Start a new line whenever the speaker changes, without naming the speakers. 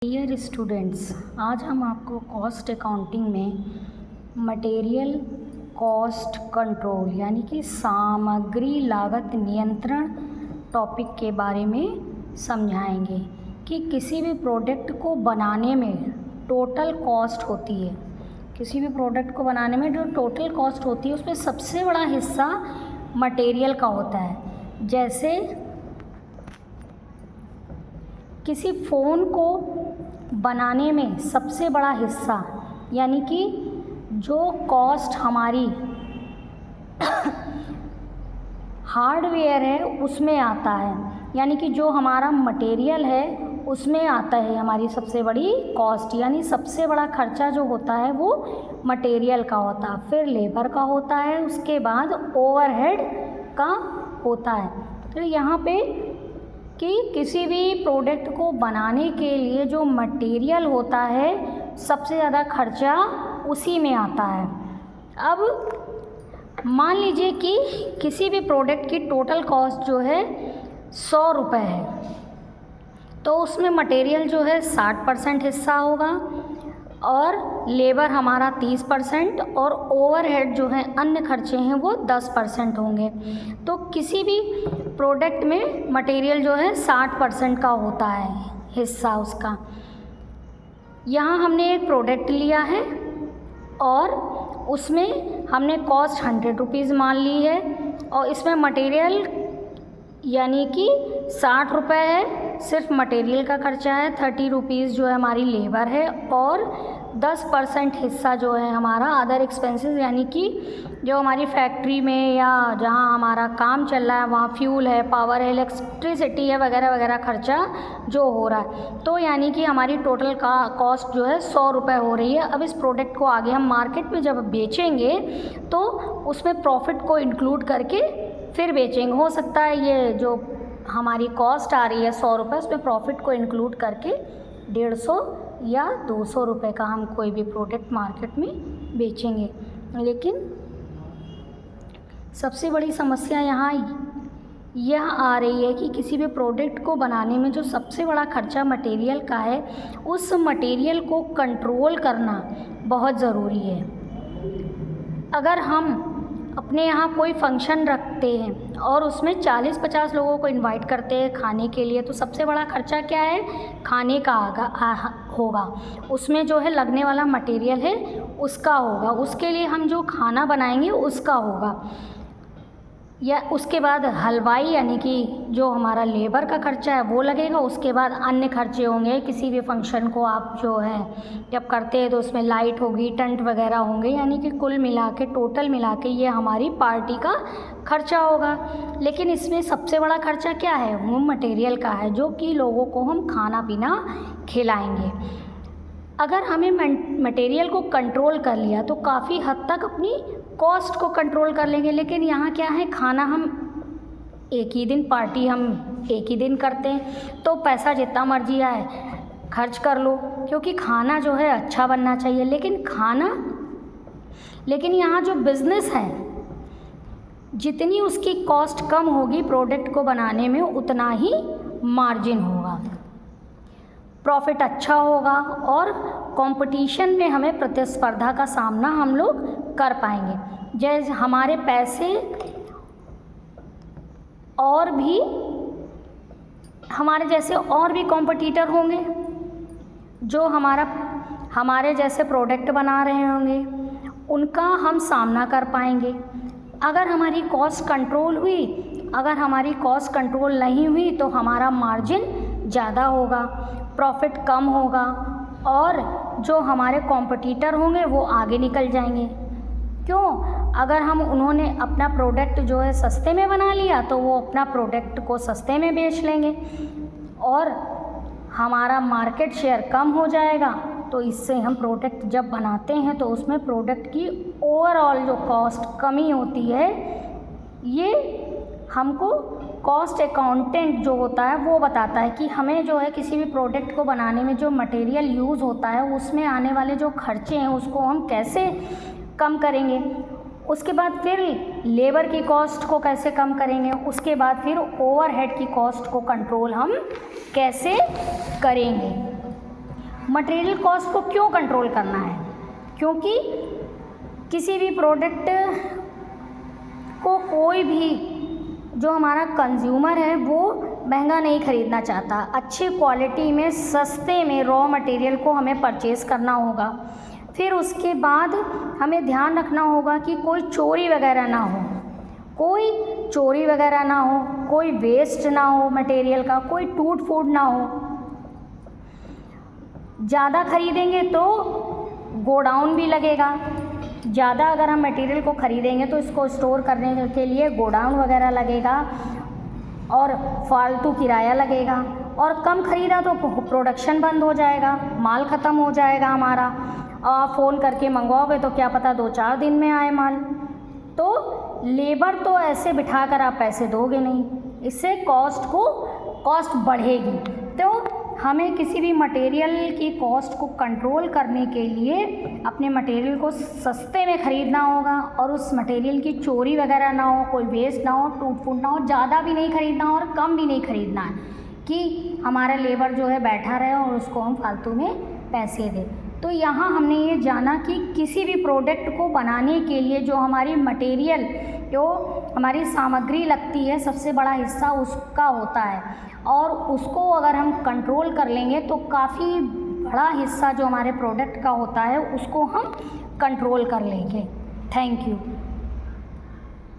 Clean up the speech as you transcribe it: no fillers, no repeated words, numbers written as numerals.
Dear students, आज हम आपको कॉस्ट अकाउंटिंग में मटेरियल कॉस्ट कंट्रोल यानी कि सामग्री लागत नियंत्रण टॉपिक के बारे में समझाएंगे कि किसी भी प्रोडक्ट को बनाने में टोटल कॉस्ट होती है। किसी भी प्रोडक्ट को बनाने में जो टोटल कॉस्ट होती है उसमें सबसे बड़ा हिस्सा मटेरियल का होता है। जैसे किसी फ़ोन को बनाने में सबसे बड़ा हिस्सा यानी कि जो कॉस्ट हमारी हार्डवेयर है उसमें आता है, यानी कि जो हमारा मटेरियल है उसमें आता है हमारी सबसे बड़ी कॉस्ट, यानी सबसे बड़ा खर्चा जो होता है वो मटेरियल का होता है, फिर लेबर का होता है, उसके बाद ओवरहेड का होता है। तो यहाँ पे कि किसी भी प्रोडक्ट को बनाने के लिए जो मटेरियल होता है सबसे ज़्यादा खर्चा उसी में आता है। अब मान लीजिए कि किसी भी प्रोडक्ट की टोटल कॉस्ट जो है 100 रुपये है, तो उसमें मटेरियल जो है 60% हिस्सा होगा और लेबर हमारा 30% और ओवरहेड जो है अन्य खर्चे हैं वो 10% होंगे। तो किसी भी प्रोडक्ट में मटेरियल जो है 60% का होता है हिस्सा उसका। यहाँ हमने एक प्रोडक्ट लिया है और उसमें हमने कॉस्ट 100 रुपीज़ मान ली है और इसमें मटेरियल यानी कि 60 रुपये है, सिर्फ मटेरियल का खर्चा है, 30 रुपीज़ जो है हमारी लेबर है और 10% हिस्सा जो है हमारा अदर एक्सपेंसेस, यानी कि जो हमारी फैक्ट्री में या जहाँ हमारा काम चल रहा है वहाँ फ्यूल है, पावर है, इलेक्ट्रिसिटी है, वगैरह वगैरह खर्चा जो हो रहा है। तो यानी कि हमारी टोटल का कॉस्ट जो है 100 रुपये हो रही है। अब इस प्रोडक्ट को आगे हम मार्केट में जब बेचेंगे तो उसमें प्रॉफिट को इंक्लूड करके फिर बेचेंगे। हो सकता है ये जो हमारी कॉस्ट आ रही है 100 रुपये, उसमें प्रॉफिट को इंक्लूड करके 150 या 200 रुपये का हम कोई भी प्रोडक्ट मार्केट में बेचेंगे। लेकिन सबसे बड़ी समस्या यहाँ यह आ रही है कि किसी भी प्रोडक्ट को बनाने में जो सबसे बड़ा खर्चा मटेरियल का है, उस मटेरियल को कंट्रोल करना बहुत ज़रूरी है। अगर हम अपने यहाँ कोई फंक्शन रखते हैं और उसमें 40-50 लोगों को इनवाइट करते हैं खाने के लिए, तो सबसे बड़ा खर्चा क्या है? खाने का होगा। उसमें जो है लगने वाला मटेरियल है उसका होगा, उसके लिए हम जो खाना बनाएंगे उसका होगा, या उसके बाद हलवाई यानी कि जो हमारा लेबर का खर्चा है वो लगेगा। उसके बाद अन्य खर्चे होंगे। किसी भी फंक्शन को आप जो है जब करते हैं तो उसमें लाइट होगी, टेंट वगैरह होंगे, यानी कि कुल मिला के टोटल मिला के ये हमारी पार्टी का खर्चा होगा। लेकिन इसमें सबसे बड़ा खर्चा क्या है? वो मटेरियल का है, जो कि लोगों को हम खाना पीना खिलाएंगे। अगर हमें मटेरियल को कंट्रोल कर लिया तो काफ़ी हद तक अपनी कॉस्ट को कंट्रोल कर लेंगे। लेकिन यहाँ क्या है, खाना हम एक ही दिन, पार्टी हम एक ही दिन करते हैं, तो पैसा जितना मर्जी आए खर्च कर लो, क्योंकि खाना जो है अच्छा बनना चाहिए। लेकिन यहाँ जो बिज़नेस है, जितनी उसकी कॉस्ट कम होगी प्रोडक्ट को बनाने में, उतना ही मार्जिन होगा, प्रॉफिट अच्छा होगा और कंपटीशन में हमें प्रतिस्पर्धा का सामना हम लोग कर पाएंगे। जैसे हमारे पैसे और भी हमारे जैसे और भी कॉम्पिटिटर होंगे जो हमारे जैसे प्रोडक्ट बना रहे होंगे, उनका हम सामना कर पाएंगे। अगर हमारी कॉस्ट कंट्रोल हुई, अगर हमारी कॉस्ट कंट्रोल नहीं हुई तो हमारा मार्जिन ज़्यादा होगा, प्रॉफिट कम होगा और जो हमारे कॉम्पिटिटर होंगे वो आगे निकल जाएंगे। क्यों? अगर उन्होंने अपना प्रोडक्ट जो है सस्ते में बना लिया तो वो अपना प्रोडक्ट को सस्ते में बेच लेंगे और हमारा मार्केट शेयर कम हो जाएगा। तो इससे हम प्रोडक्ट जब बनाते हैं तो उसमें प्रोडक्ट की ओवरऑल जो कॉस्ट कमी होती है, ये हमको कॉस्ट अकाउंटेंट जो होता है वो बताता है कि हमें जो है किसी भी प्रोडक्ट को बनाने में जो मटेरियल यूज़ होता है उसमें आने वाले जो खर्चे हैं उसको हम कैसे कम करेंगे। उसके बाद फिर लेबर की कॉस्ट को कैसे कम करेंगे, उसके बाद फिर ओवरहेड की कॉस्ट को कंट्रोल हम कैसे करेंगे। मटेरियल कॉस्ट को क्यों कंट्रोल करना है? क्योंकि किसी भी प्रोडक्ट को कोई भी जो हमारा कंज्यूमर है वो महंगा नहीं ख़रीदना चाहता। अच्छी क्वालिटी में सस्ते में रॉ मटेरियल को हमें परचेज़ करना होगा। फिर उसके बाद हमें ध्यान रखना होगा कि कोई चोरी वगैरह ना हो, कोई चोरी वगैरह ना हो, कोई वेस्ट ना हो मटेरियल का, कोई टूट फूट ना हो। ज़्यादा ख़रीदेंगे तो गोडाउन भी लगेगा, ज़्यादा अगर हम मटेरियल को ख़रीदेंगे तो इसको स्टोर करने के लिए गोडाउन वगैरह लगेगा और फालतू किराया लगेगा, और कम ख़रीदा तो प्रोडक्शन बंद हो जाएगा, माल ख़त्म हो जाएगा हमारा। आप फ़ोन करके मंगवाओगे तो क्या पता 2-4 दिन में आए माल। तो लेबर तो ऐसे बिठा कर आप पैसे दोगे नहीं, इससे कॉस्ट बढ़ेगी। तो हमें किसी भी मटेरियल की कॉस्ट को कंट्रोल करने के लिए अपने मटेरियल को सस्ते में ख़रीदना होगा, और उस मटेरियल की चोरी वगैरह ना हो, कोई वेस्ट ना हो, टूट फूट ना हो, ज़्यादा भी नहीं ख़रीदना और कम भी नहीं ख़रीदना है कि हमारा लेबर जो है बैठा रहे और उसको हम फालतू में पैसे दें। तो यहाँ हमने ये जाना कि किसी भी प्रोडक्ट को बनाने के लिए जो हमारी मटेरियल, जो हमारी सामग्री लगती है, सबसे बड़ा हिस्सा उसका होता है, और उसको अगर हम कंट्रोल कर लेंगे तो काफ़ी बड़ा हिस्सा जो हमारे प्रोडक्ट का होता है उसको हम कंट्रोल कर लेंगे। Thank you.